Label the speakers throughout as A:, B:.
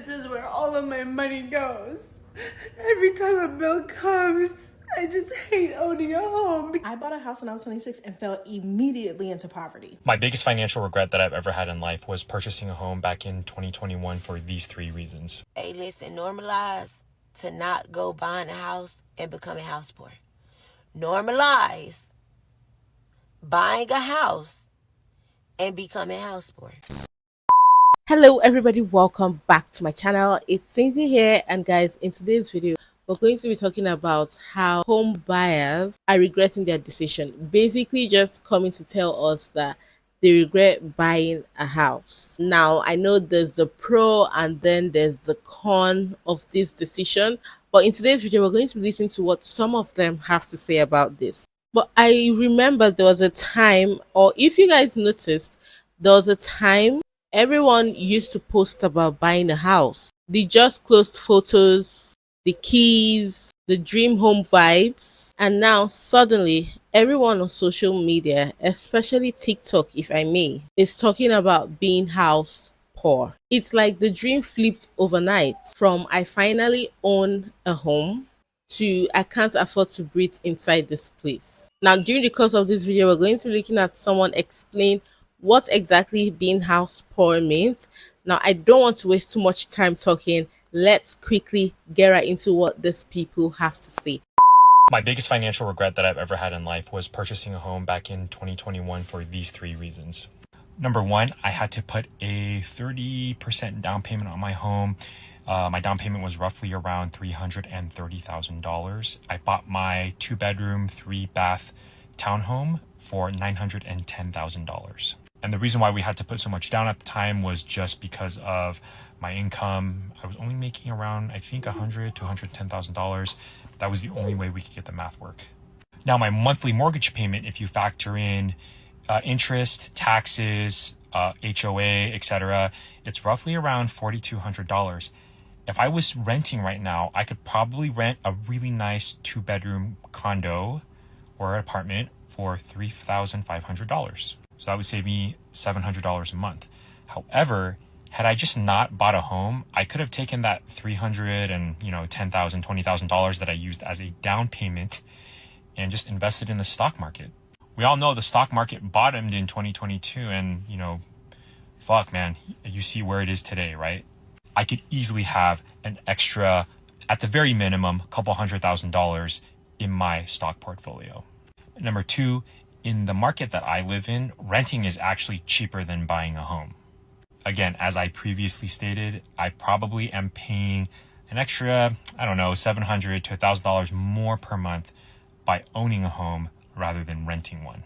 A: this is where all of my money goes. Every time a bill comes, I just hate owning a home. I bought a house when I was 26 and fell immediately into poverty.
B: My biggest financial regret that I've ever had in life was purchasing a home back in 2021 for these 3 reasons.
C: Hey, listen, normalize to not go buying a house and becoming house poor. Normalize buying a house and becoming house poor.
D: Hello everybody, welcome back to my channel. It's Cynthia here, and guys, in today's video we're going to be talking about how home buyers are regretting their decision. Basically just coming to tell us that they regret buying a house. Now I know there's the pro and then there's the con of this decision, but in today's video we're going to be listening to what some of them have to say about this. But I remember there was a time, or if you guys noticed, there was a time everyone used to post about buying a house. The just closed photos, the keys, the dream home vibes. And now suddenly everyone on social media, especially TikTok if I may, is talking about being house poor. It's like the dream flipped overnight from I finally own a home to I can't afford to breathe inside this place. Now during the course of this video we're going to be looking at someone explain what exactly being house poor means. Now I don't want to waste too much time talking. Let's quickly get right into what these people have to say.
B: My biggest financial regret that I've ever had in life was purchasing a home back in 2021 for these 3 reasons. Number 1, I had to put a 30% down payment on my home. My down payment was roughly around $330,000. I bought my 2-bedroom, 3-bath townhome for $910,000. And the reason why we had to put so much down at the time was just because of my income. I was only making around, I think, $100,000 to $110,000. That was the only way we could get the math work. Now, my monthly mortgage payment, if you factor in interest, taxes, HOA, etc., it's roughly around $4,200. If I was renting right now, I could probably rent a really nice 2-bedroom condo or apartment for $3,500. So that would save me $700 a month. However, had I just not bought a home, I could have taken that $300,000 and $10,000, $20,000 that I used as a down payment and just invested in the stock market. We all know the stock market bottomed in 2022, and fuck man, you see where it is today, right? I could easily have an extra, at the very minimum, a couple $100,000 in my stock portfolio. Number 2, in the market that I live in, renting is actually cheaper than buying a home. Again, as I previously stated, I probably am paying an extra, $700 to $1,000 more per month by owning a home rather than renting one.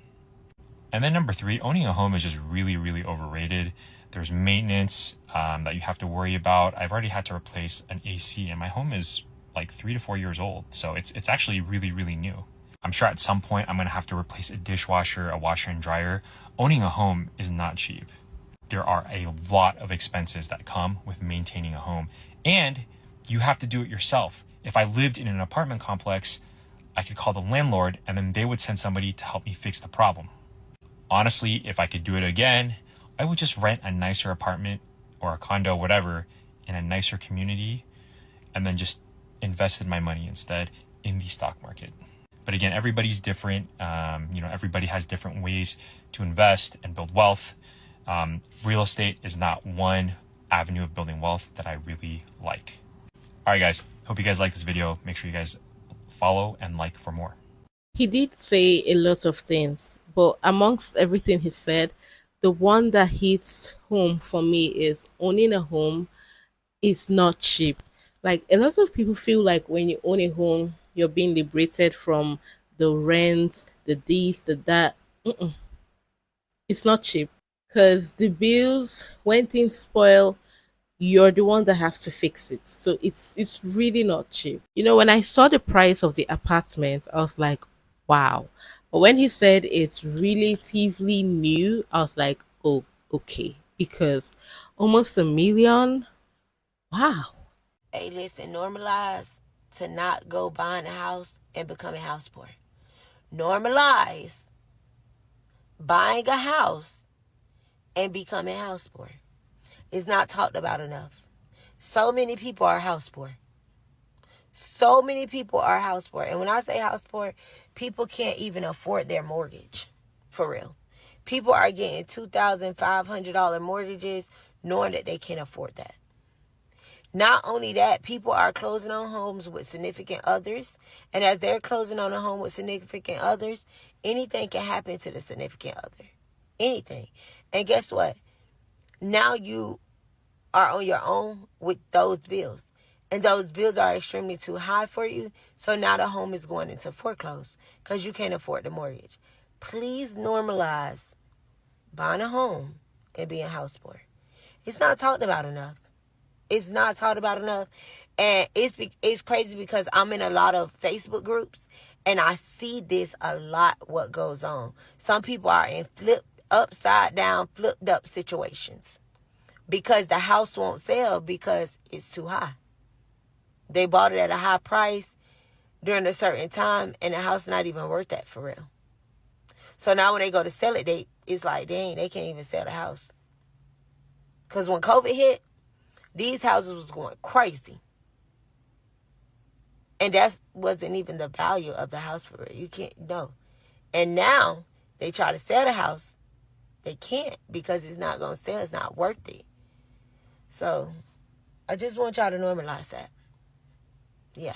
B: And then number 3, owning a home is just really, really overrated. There's maintenance that you have to worry about. I've already had to replace an AC, and my home is like 3 to 4 years old. So it's actually really, really new. I'm sure at some point I'm going to have to replace a dishwasher, a washer and dryer. Owning a home is not cheap. There are a lot of expenses that come with maintaining a home, and you have to do it yourself. If I lived in an apartment complex, I could call the landlord and then they would send somebody to help me fix the problem. Honestly, if I could do it again, I would just rent a nicer apartment or a condo, whatever, in a nicer community, and then just invested my money instead in the stock market. But again, everybody's different. Everybody has different ways to invest and build wealth. Real estate is not one avenue of building wealth that I really like. All right, guys. Hope you guys like this video. Make sure you guys follow and like for more.
D: He did say a lot of things, but amongst everything he said, the one that hits home for me is owning a home is not cheap. Like, a lot of people feel like when you own a home, you're being liberated from the rent, the this, the that. It's not cheap, because the bills, when things spoil, you're the one that have to fix it. So it's really not cheap. When I saw the price of the apartment, I was like, wow. But when he said it's relatively new, I was like, oh, okay, because almost $1 million. Wow.
C: Hey, listen, normalize to not go buying a house and becoming house poor. Normalize buying a house and becoming house poor. It's not talked about enough. So many people are house poor. So many people are house poor. And when I say house poor, people can't even afford their mortgage. For real. People are getting $2,500 mortgages knowing that they can't afford that. Not only that, people are closing on homes with significant others. And as they're closing on a home with significant others, anything can happen to the significant other. Anything. And guess what? Now you are on your own with those bills. And those bills are extremely too high for you. So now the home is going into foreclosure because you can't afford the mortgage. Please normalize buying a home and being house poor. It's not talked about enough. It's not talked about enough. And it's crazy because I'm in a lot of Facebook groups and I see this a lot, what goes on. Some people are in upside down, flipped up situations because the house won't sell because it's too high. They bought it at a high price during a certain time and the house not even worth that for real. So now when they go to sell it, it's like, dang, they can't even sell the house. Because when COVID hit, these houses was going crazy. And that wasn't even the value of the house for real. You can't know. And now they try to sell the house. They can't because it's not going to sell. It's not worth it. So I just want y'all to normalize that. Yeah.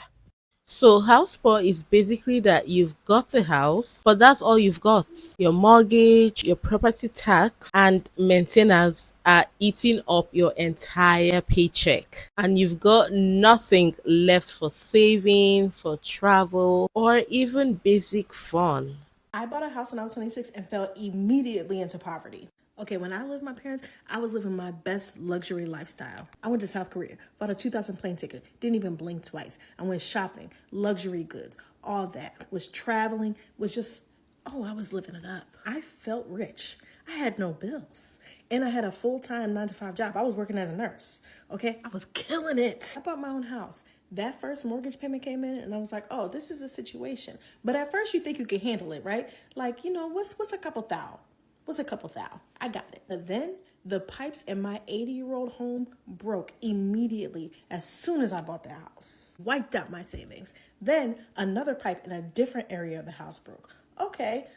D: So house poor is basically that you've got a house, but that's all you've got. Your mortgage, your property tax, and maintenance are eating up your entire paycheck. And you've got nothing left for saving, for travel, or even basic fun.
A: I bought a house when I was 26 and fell immediately into poverty. Okay, when I lived with my parents, I was living my best luxury lifestyle. I went to South Korea, bought a 2000 plane ticket, didn't even blink twice. I went shopping, luxury goods, all that. Was traveling, was just, I was living it up. I felt rich. I had no bills. And I had a full-time 9-to-5 job. I was working as a nurse. Okay, I was killing it. I bought my own house. That first mortgage payment came in and I was like, oh, this is a situation. But at first you think you can handle it, right? Like, what's a couple thou? What's a couple thou? I got it. But then the pipes in my 80-year-old home broke immediately as soon as I bought the house. Wiped out my savings. Then another pipe in a different area of the house broke. Okay,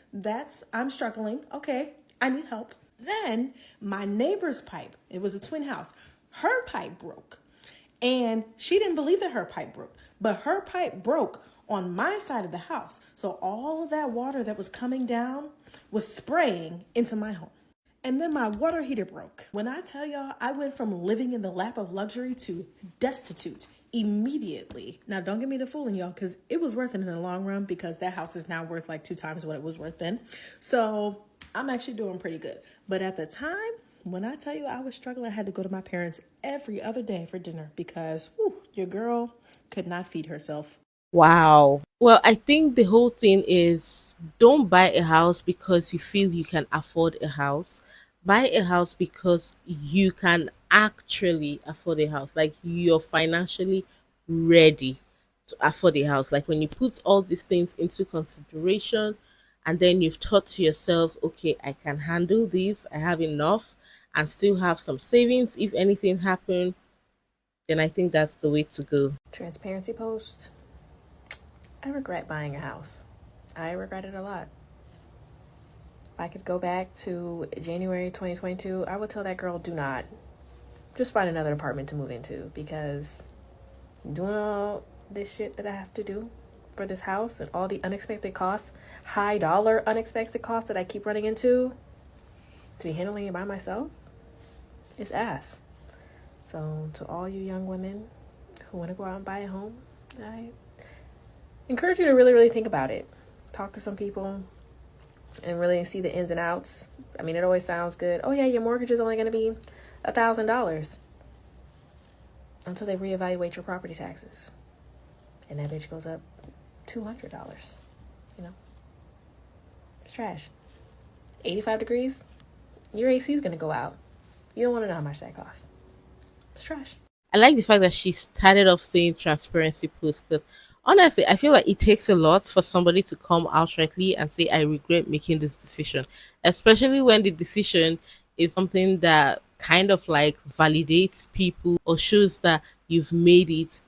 A: I'm struggling. Okay, I need help. Then my neighbor's pipe, it was a twin house, her pipe broke. And she didn't believe that her pipe broke, but her pipe broke on my side of the house. So all of that water that was coming down was spraying into my home. And then my water heater broke. When I tell y'all, I went from living in the lap of luxury to destitute immediately. Now, don't get me to fooling y'all, because it was worth it in the long run, because that house is now worth like 2 times what it was worth then. So I'm actually doing pretty good. But at the time, when I tell you I was struggling, I had to go to my parents every other day for dinner because your girl could not feed herself.
D: Wow. Well, I think the whole thing is don't buy a house because you feel you can afford a house. Buy a house because you can actually afford a house. Like you're financially ready to afford a house. Like when you put all these things into consideration and then you've thought to yourself, okay, I can handle this, I have enough, and still have some savings if anything happened, then I think that's the way to go.
E: Transparency post. I regret buying a house. I regret it a lot. If I could go back to January 2022, I would tell that girl, do not. Just find another apartment to move into, because doing all this shit that I have to do for this house and all the unexpected costs, high dollar unexpected costs that I keep running into, to be handling it by myself, it's ass. So to all you young women who want to go out and buy a home, I encourage you to really, really think about it. Talk to some people and really see the ins and outs. I mean, it always sounds good. Oh yeah, your mortgage is only going to be $1,000 until they reevaluate your property taxes, and that bitch goes up $200. It's trash. 85 degrees, your AC is going to go out. You don't want to know how much that costs. It's trash.
D: I like the fact that she started off saying transparency post, because honestly, I feel like it takes a lot for somebody to come outrightly and say, I regret making this decision, especially when the decision is something that kind of like validates people or shows that you've made it,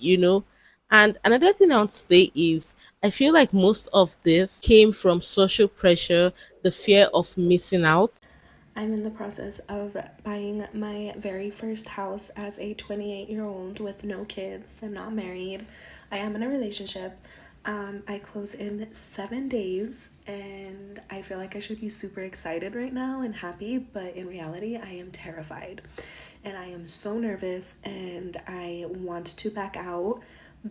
D: And another thing I want to say is I feel like most of this came from social pressure, the fear of missing out.
A: I'm in the process of buying my very first house as a 28-year-old with no kids. I'm not married. I am in a relationship. I close in 7 days, and I feel like I should be super excited right now and happy, but in reality, I am terrified. And I am so nervous, and I want to back out,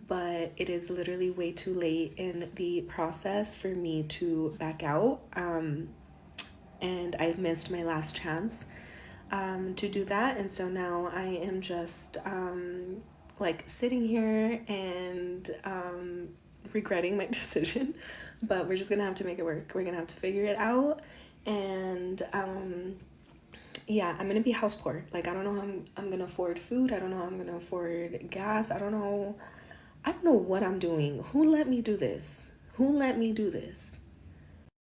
A: but it is literally way too late in the process for me to back out. And I've missed my last chance to do that. And so now I am just like sitting here and regretting my decision, but we're just gonna have to make it work. We're gonna have to figure it out. And yeah, I'm gonna be house poor. Like, I don't know how I'm gonna afford food. I don't know how I'm gonna afford gas. I don't know what I'm doing. Who let me do this? Who let me do this?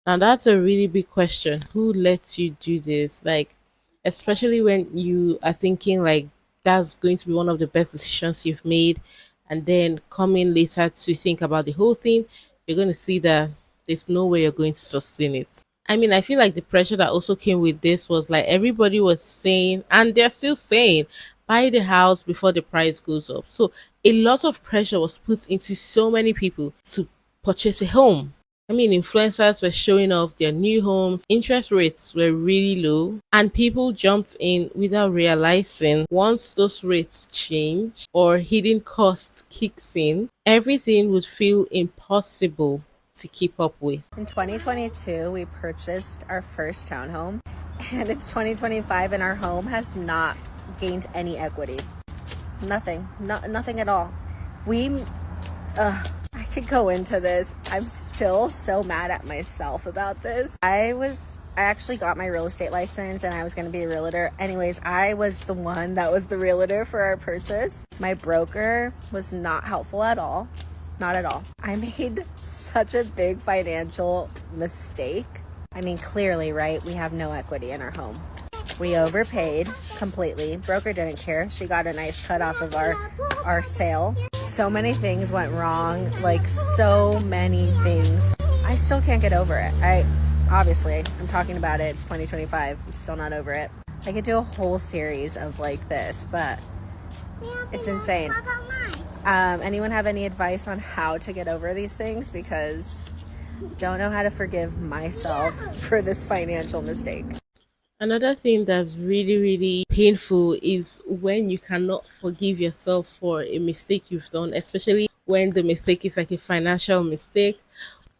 D: Now that's a really big question. Who lets you do this? Like, especially when you are thinking like that's going to be one of the best decisions you've made, and then coming later to think about the whole thing, you're going to see that there's no way you're going to sustain it. I mean, I feel like the pressure that also came with this was like everybody was saying, and they're still saying, buy the house before the price goes up. So a lot of pressure was put into so many people to purchase a home. I mean, influencers were showing off their new homes, interest rates were really low, and people jumped in without realizing once those rates change or hidden costs kicks in, everything would feel impossible to keep up with.
F: In 2022, we purchased our first townhome, and it's 2025, and our home has not gained any equity. Nothing. Nothing at all. I could go into this. I'm still so mad at myself about this. I actually got my real estate license, and I was going to be a realtor. Anyways, I was the one that was the realtor for our purchase. My broker was not helpful at all. Not at all. I made such a big financial mistake. I mean, clearly, right? We have no equity in our home. We overpaid completely. Broker didn't care. She got a nice cut off of our sale. So many things went wrong, like so many things. I still can't get over it. I'm talking about it. It's 2025. I'm still not over it. I could do a whole series of like this, but it's insane. Anyone have any advice on how to get over these things? Because don't know how to forgive myself for this financial mistake.
D: Another thing that's really, really painful is when you cannot forgive yourself for a mistake you've done, especially when the mistake is like a financial mistake.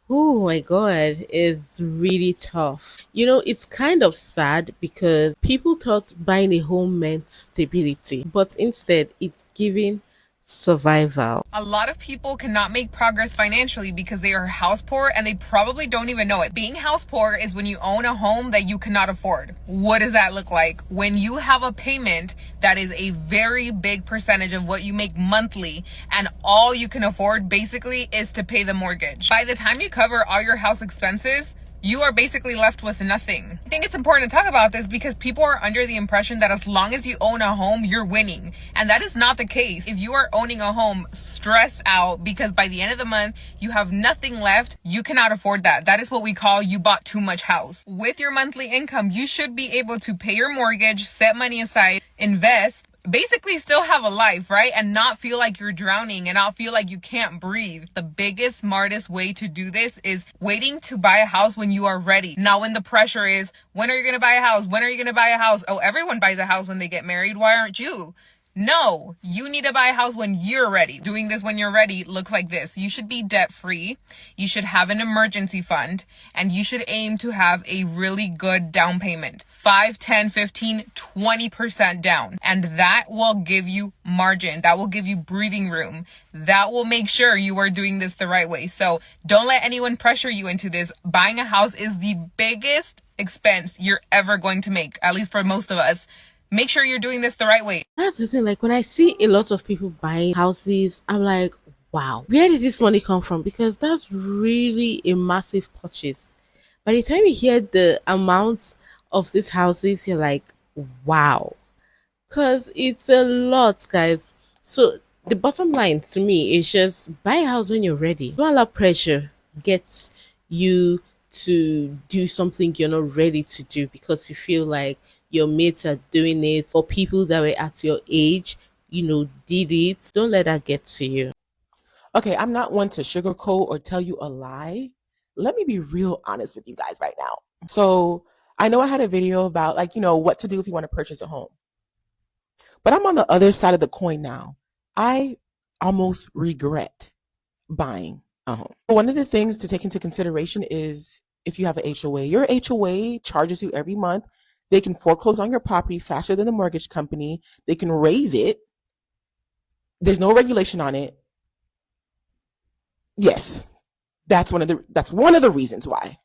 D: Oh my god, it's really tough. It's kind of sad because people thought buying a home meant stability, but instead it's giving survival.
G: A lot of people cannot make progress financially because they are house poor and they probably don't even know it. Being house poor is when you own a home that you cannot afford. What does that look like? When you have a payment that is a very big percentage of what you make monthly, and all you can afford basically is to pay the mortgage. By the time you cover all your house expenses, you are basically left with nothing. I think it's important to talk about this because people are under the impression that as long as you own a home, you're winning. And that is not the case. If you are owning a home stressed out because by the end of the month, you have nothing left, you cannot afford that. That is what we call you bought too much house. With your monthly income, you should be able to pay your mortgage, set money aside, invest, basically still have a life, right? And not feel like you're drowning and not feel like you can't breathe. The biggest, smartest way to do this is waiting to buy a house when you are ready. Not when the pressure is, when are you going to buy a house? When are you going to buy a house? Oh, everyone buys a house when they get married. Why aren't you? No, you need to buy a house when you're ready. Doing this when you're ready looks like this. You should be debt free. You should have an emergency fund, and you should aim to have a really good down payment. 5, 10, 15, 20% down. And that will give you margin. That will give you breathing room. That will make sure you are doing this the right way. So don't let anyone pressure you into this. Buying a house is the biggest expense you're ever going to make, at least for most of us. Make sure you're doing this the right way.
D: That's the thing. Like when I see a lot of people buying houses, I'm like, wow, where did this money come from? Because that's really a massive purchase. By the time you hear the amounts of these houses, you're like, wow. because it's a lot, guys. So the bottom line to me is just buy a house when you're ready. Don't allow pressure gets you to do something you're not ready to do because you feel like your mates are doing it or people that were at your age, did it. Don't let that get to you.
H: Okay, I'm not one to sugarcoat or tell you a lie. Let me be real honest with you guys right now. So I know I had a video about what to do if you want to purchase a home. But I'm on the other side of the coin now. I almost regret buying a home. One of the things to take into consideration is if you have an HOA. Your HOA charges you every month. They can foreclose on your property faster than the mortgage company. They can raise it. There's no regulation on it. Yes, that's one of the reasons why.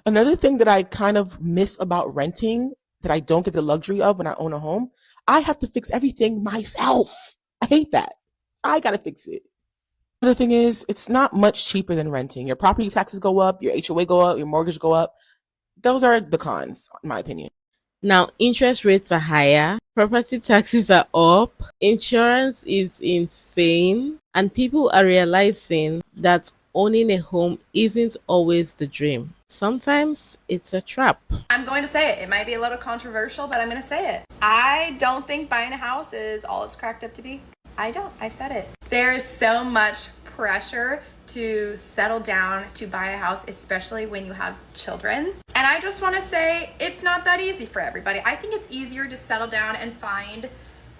H: Another thing that I kind of miss about renting that I don't get the luxury of when I own a home, I have to fix everything myself. I hate that. I gotta fix it. The thing is, it's not much cheaper than renting. Your property taxes go up, your HOA go up, your mortgage go up. Those are the cons, in my opinion.
D: Now, interest rates are higher, property taxes are up, insurance is insane, and people are realizing that owning a home isn't always the dream. Sometimes it's a trap.
I: I'm going to say it. It might be a little controversial, but I'm going to say it. I don't think buying a house is all it's cracked up to be. I don't. I said it. There's so much pressure to settle down to buy a house, especially when you have children. And I just want to say it's not that easy for everybody. I think it's easier to settle down and find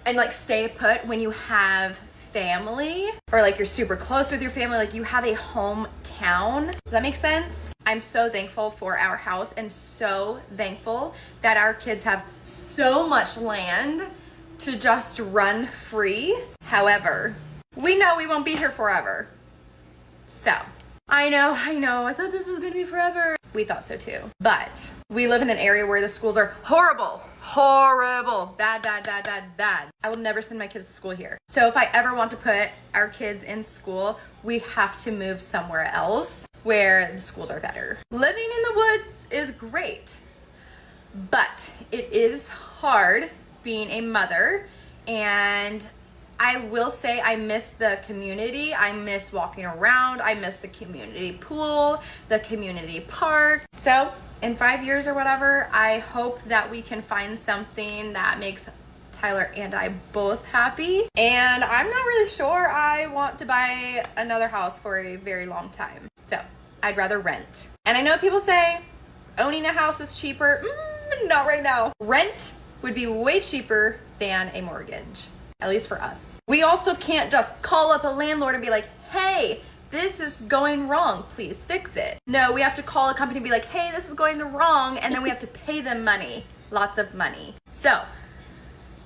I: and stay put when you have family or you're super close with your family, you have a hometown. Does that make sense? I'm so thankful for our house and so thankful that our kids have so much land to just run free. However, we know we won't be here forever. So, I know, I thought this was gonna be forever. We thought so too. But we live in an area where the schools are horrible. Bad. I will never send my kids to school here. So if I ever want to put our kids in school, we have to move somewhere else where the schools are better. Living in the woods is great, but it is hard being a mother, and I will say I miss the community. I miss walking around. I miss the community pool, the community park. So in 5 years or whatever, I hope that we can find something that makes Tyler and I both happy. And I'm not really sure I want to buy another house for a very long time. So I'd rather rent. And I know people say owning a house is cheaper. Not right now. Rent would be way cheaper than a mortgage. At least for us. We also can't just call up a landlord and be like, hey, this is going wrong, please fix it. No, we have to call a company and be like, hey, this is going wrong, and then we have to pay them money, lots of money. So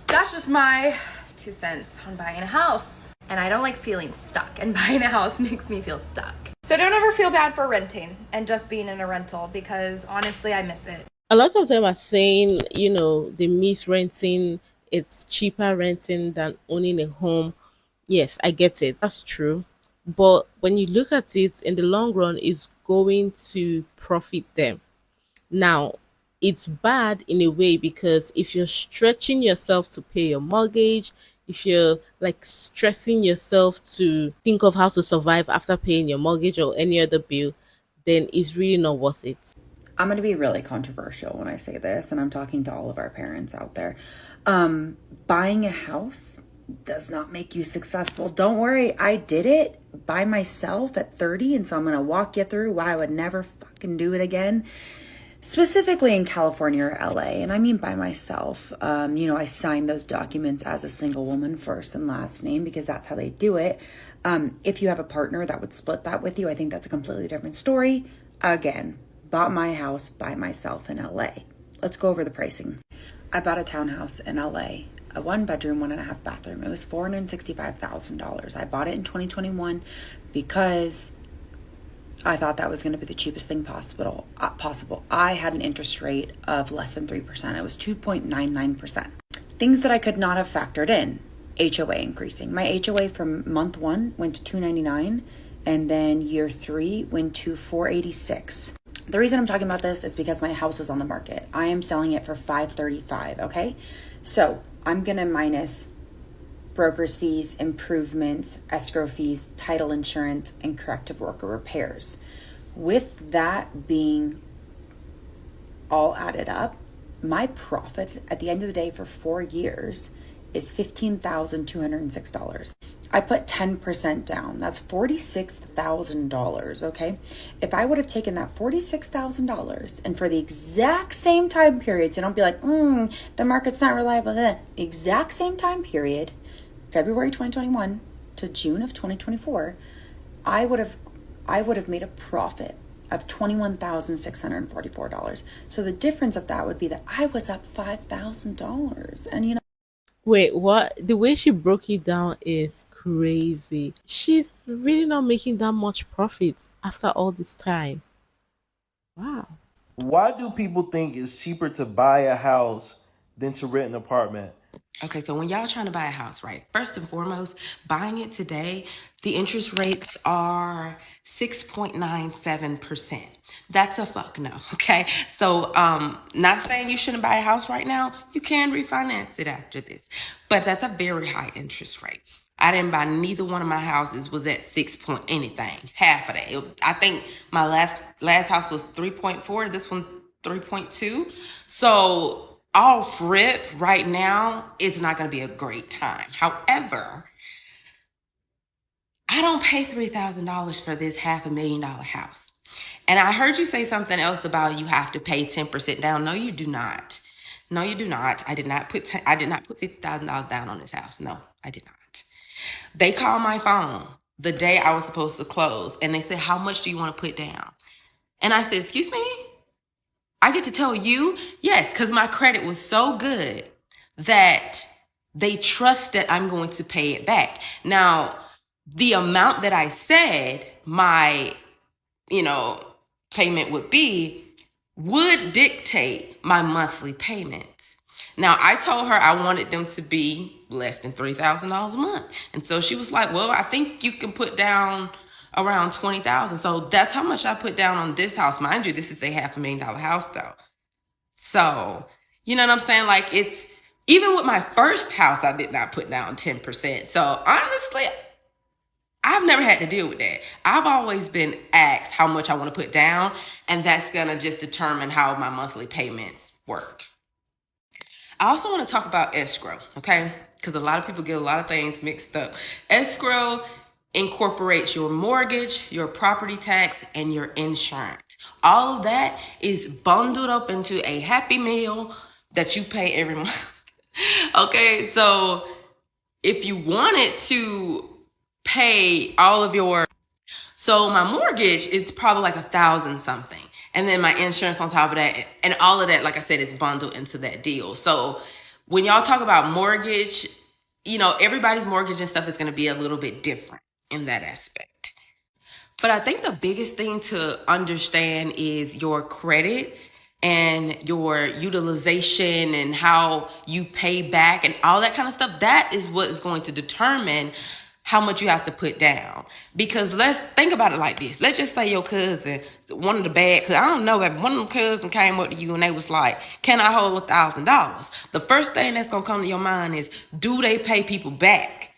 I: that's just my 2 cents on buying a house. And I don't like feeling stuck, and buying a house makes me feel stuck. So don't ever feel bad for renting and just being in a rental, because honestly, I miss it.
D: A lot of them are saying, they miss renting. It's cheaper renting than owning a home. Yes, I get it. That's true. But when you look at it in the long run, it's going to profit them. Now, it's bad in a way because if you're stretching yourself to pay your mortgage, if you're stressing yourself to think of how to survive after paying your mortgage or any other bill, then it's really not worth it.
J: I'm going to be really controversial when I say this, and I'm talking to all of our parents out there. Buying a house does not make you successful. Don't worry, I did it by myself at 30, and so I'm going to walk you through why I would never fucking do it again. Specifically in California or LA, and I mean by myself. I signed those documents as a single woman, first and last name, because that's how they do it. If you have a partner that would split that with you, I think that's a completely different story. Again, bought my house by myself in LA. Let's go over the pricing. I bought a townhouse in LA, a 1-bedroom, 1.5 bathroom. It was $465,000. I bought it in 2021 because I thought that was going to be the cheapest thing possible. I had an interest rate of less than 3%. It was 2.99%. Things that I could not have factored in. HOA increasing. My HOA from month 1 went to $299, and then year 3 went to $486. The reason I'm talking about this is because my house is on the market. I am selling it for $535, okay? So I'm going to minus broker's fees, improvements, escrow fees, title insurance, and corrective worker repairs. With that being all added up, my profit at the end of the day for 4 years is $15,206. I put 10% down. That's $46,000, okay? If I would have taken that $46,000 and for the exact same time period, so don't be like, the market's not reliable, the exact same time period, February 2021 to June of 2024, I would have made a profit of $21,644. So the difference of that would be that I was up $5,000. And you know,
D: Wait, what? The way she broke it down is crazy. She's really not making that much profit after all this time. Wow.
K: Why do people think it's cheaper to buy a house than to rent an apartment?
L: Okay, so when y'all trying to buy a house, right? First and foremost, buying it today, the interest rates are 6.97%. That's a fuck no, okay? So, not saying you shouldn't buy a house right now. You can refinance it after this, but that's a very high interest rate. I didn't buy neither one of my houses was at 6 point anything, half of that. I think my last house was 3.4, this one 3.2. So off rip right now, it's not going to be a great time. However, I don't pay $3,000 for this $500,000 house. And I heard you say something else about you have to pay 10% down. No, you do not. No, you do not. I did not put $50,000 down on this house. No, I did not. They called my phone the day I was supposed to close, and they said, "How much do you want to put down?" And I said, "Excuse me? I get to tell you?" Yes, because my credit was so good that they trust that I'm going to pay it back. Now, the amount that I said my, payment would dictate my monthly payments. Now, I told her I wanted them to be less than $3,000 a month. And so she was like, "Well, I think you can put down around $20,000. So that's how much I put down on this house. Mind you, this is a $500,000 house though. So, you know what I'm saying? Like, it's, even with my first house, I did not put down 10%. So honestly, I've never had to deal with that. I've always been asked how much I want to put down, and that's going to just determine how my monthly payments work. I also want to talk about escrow, okay? Because a lot of people get a lot of things mixed up. Escrow incorporates your mortgage, your property tax, and your insurance. All of that is bundled up into a happy meal that you pay every month. Okay, so if you wanted to pay all of so my mortgage is probably like $1,000 something. And then my insurance on top of that, and all of that, like I said, is bundled into that deal. So when y'all talk about mortgage, everybody's mortgage and stuff is going to be a little bit different in that aspect. But I think the biggest thing to understand is your credit and your utilization and how you pay back and all that kind of stuff. That is what is going to determine how much you have to put down. Because let's think about it like this. Let's just say your cousin, one of the bad cousins, I don't know, but one of them cousins came up to you and they was like, "Can I hold $1,000? The first thing that's going to come to your mind is, do they pay people back?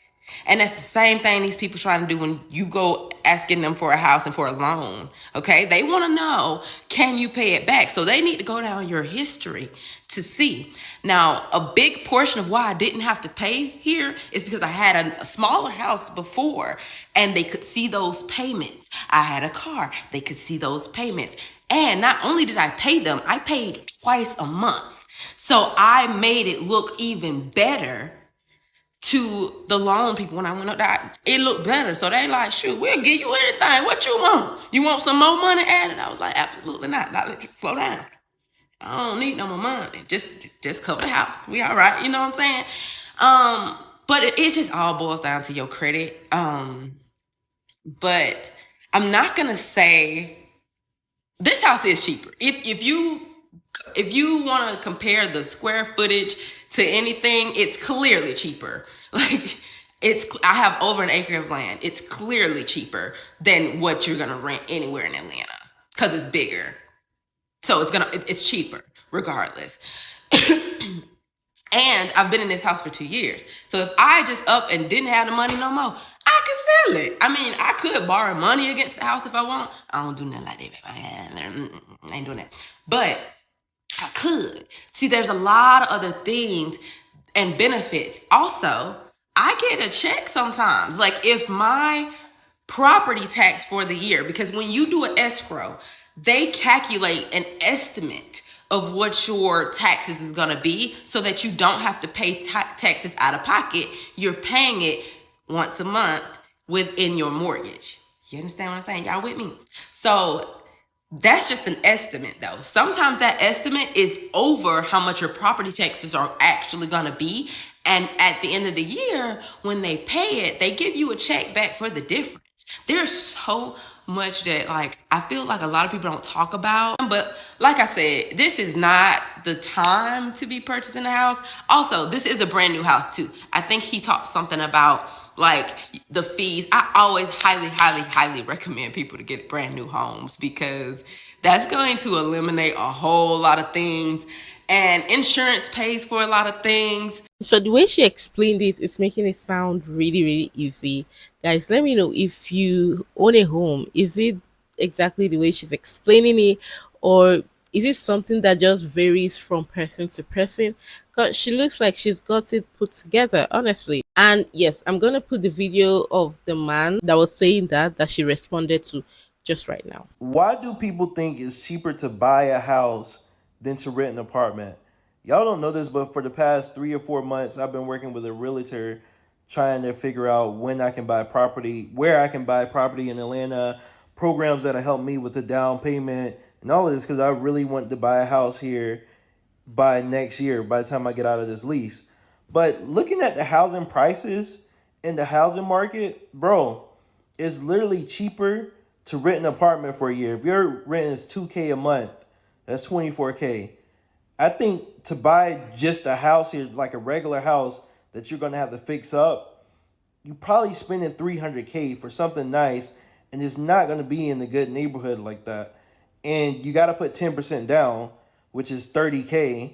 L: And that's the same thing these people trying to do when you go asking them for a house and for a loan. Okay, they want to know, can you pay it back? So they need to go down your history to see. Now, a big portion of why I didn't have to pay here is because I had a smaller house before and they could see those payments. I had a car, they could see those payments. And not only did I pay them, I paid twice a month. So I made it look even better to the loan people when I went up there. It looked better. So they like, "Shoot, we'll give you anything. What you want? You want some more money added?" I was like, "Absolutely not. Let's just slow down. I don't need no more money. Just cover the house. We all right." You know what I'm saying? But it just all boils down to your credit. But I'm not gonna say this house is cheaper. If you want to compare the square footage to anything, it's clearly cheaper. Like, I have over an acre of land. It's clearly cheaper than what you're gonna rent anywhere in Atlanta because it's bigger. So it's cheaper regardless. And I've been in this house for 2 years. So if I just up and didn't have the money no more, I could sell it. I mean, I could borrow money against the house if I want. I don't do nothing like that. I ain't doing that. But I could. See, there's a lot of other things and benefits. Also, I get a check sometimes. Like if my property tax for the year, because when you do an escrow, they calculate an estimate of what your taxes is going to be so that you don't have to pay taxes out of pocket. You're paying it once a month within your mortgage. You understand what I'm saying? Y'all with me? So that's just an estimate though. Sometimes that estimate is over how much your property taxes are actually going to be. And at the end of the year, when they pay it, they give you a check back for the difference. There's so much that like I feel like a lot of people don't talk about. But like I said, this is not the time to be purchasing a house. Also, this is a brand new house too. I think he talked something about like the fees. I always highly recommend people to get brand new homes because that's going to eliminate a whole lot of things. And insurance pays for a lot of things.
D: So the way she explained it, it's making it sound really, really easy. Guys, let me know if you own a home. Is it exactly the way she's explaining it, or is it something that just varies from person to person? Because she looks like she's got it put together, honestly. And yes, I'm gonna put the video of the man that was saying that she responded to just right now.
K: Why do people think it's cheaper to buy a house than to rent an apartment? Y'all don't know this, but for the past 3 or 4 months, I've been working with a realtor trying to figure out when I can buy property, where I can buy property in Atlanta, programs that'll help me with the down payment and all of this, because I really want to buy a house here by next year, by the time I get out of this lease. But looking at the housing prices in the housing market, bro, it's literally cheaper to rent an apartment for a year. If your rent is $2K a month, that's $24K. I think to buy just a house here, like a regular house that you're going to have to fix up, you probably spending $300K for something nice, and it's not going to be in a good neighborhood like that. And you got to put 10% down, which is $30K.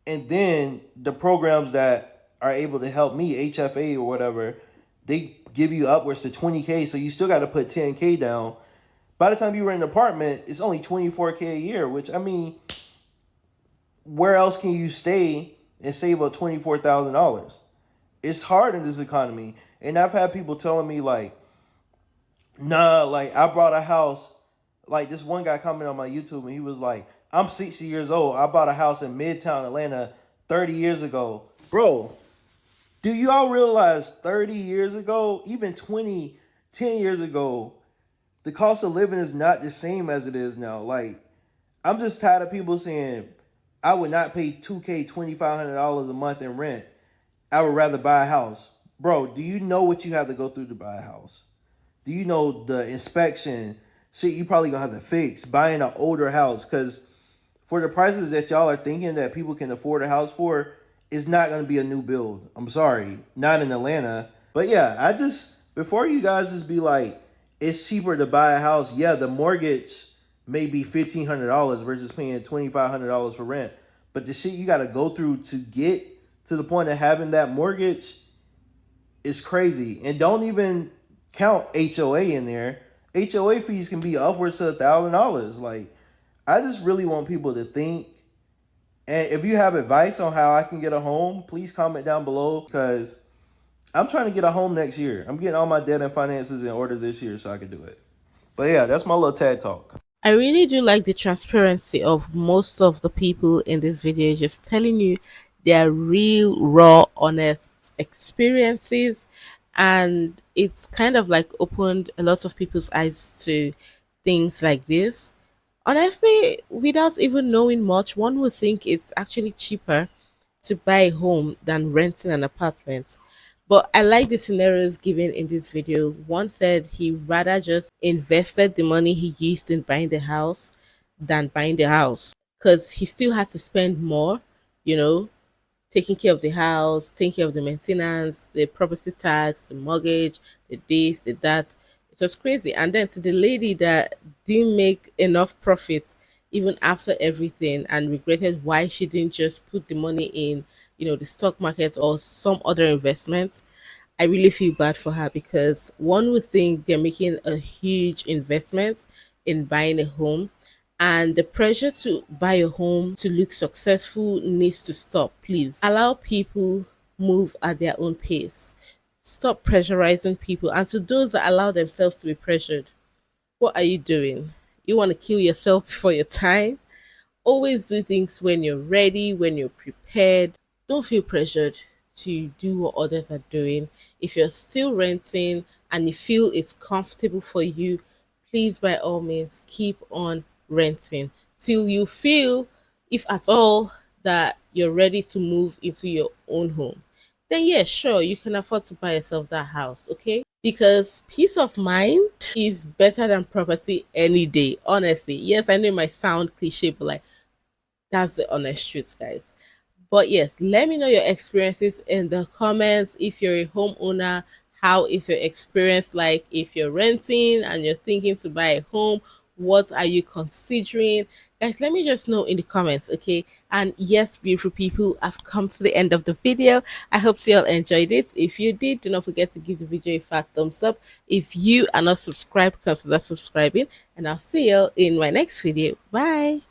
K: And then the programs that are able to help me, HFA or whatever, they give you upwards to $20K. So you still got to put $10K down. By the time you rent an apartment, it's only $24K a year, which, I mean, where else can you stay and save up $24,000? It's hard in this economy. And I've had people telling me like, nah, like I bought a house. Like this one guy commented on my YouTube and he was like, I'm 60 years old. I bought a house in Midtown Atlanta 30 years ago. Bro, do y'all realize 30 years ago, even 10 years ago, the cost of living is not the same as it is now. Like, I'm just tired of people saying, I would not pay $2K, $2,500 a month in rent. I would rather buy a house. Bro, do you know what you have to go through to buy a house? Do you know the inspection, shit you probably gonna have to fix, buying an older house? Because for the prices that y'all are thinking that people can afford a house for, it's not gonna be a new build. I'm sorry, not in Atlanta. But yeah, before you guys just be like, it's cheaper to buy a house. Yeah, the mortgage may be $1,500 versus paying $2,500 for rent. But the shit you got to go through to get to the point of having that mortgage is crazy. And don't even count HOA in there. HOA fees can be upwards to $1,000. Like, I just really want people to think. And if you have advice on how I can get a home, please comment down below, because I'm trying to get a home next year. I'm getting all my debt and finances in order this year so I can do it. But yeah, that's my little TED talk.
D: I really do like the transparency of most of the people in this video, just telling you their real, raw, honest experiences. And it's kind of like opened a lot of people's eyes to things like this. Honestly, without even knowing much, one would think it's actually cheaper to buy a home than renting an apartment. But I like the scenarios given in this video. One said he rather just invested the money he used in buying the house than buying the house, because he still had to spend more, you know, taking care of the house, taking care of the maintenance, the property tax, the mortgage, the this, the that. It was crazy. And then to the lady that didn't make enough profit even after everything and regretted why she didn't just put the money in, the stock market or some other investments, I really feel bad for her, because one would think they're making a huge investment in buying a home, and the pressure to buy a home to look successful needs to stop. Please allow people move at their own pace. Stop pressurizing people. And to those that allow themselves to be pressured, what are you doing? You want to kill yourself before your time? Always do things when you're ready, when you're prepared. Don't feel pressured to do what others are doing. If you're still renting and you feel it's comfortable for you, please by all means keep on renting till you feel, if at all, that you're ready to move into your own home. Then yeah, sure, you can afford to buy yourself that house, okay? Because peace of mind is better than property any day, honestly. Yes, I know it might sound cliche, but like, that's the honest truth, guys. But yes, let me know your experiences in the comments. If you're a homeowner, how is your experience like? If you're renting and you're thinking to buy a home, what are you considering? Guys, let me just know in the comments, okay? And yes, beautiful people, I've come to the end of the video. I hope you all enjoyed it. If you did, do not forget to give the video a fat thumbs up. If you are not subscribed, consider subscribing, and I'll see you all in my next video. Bye.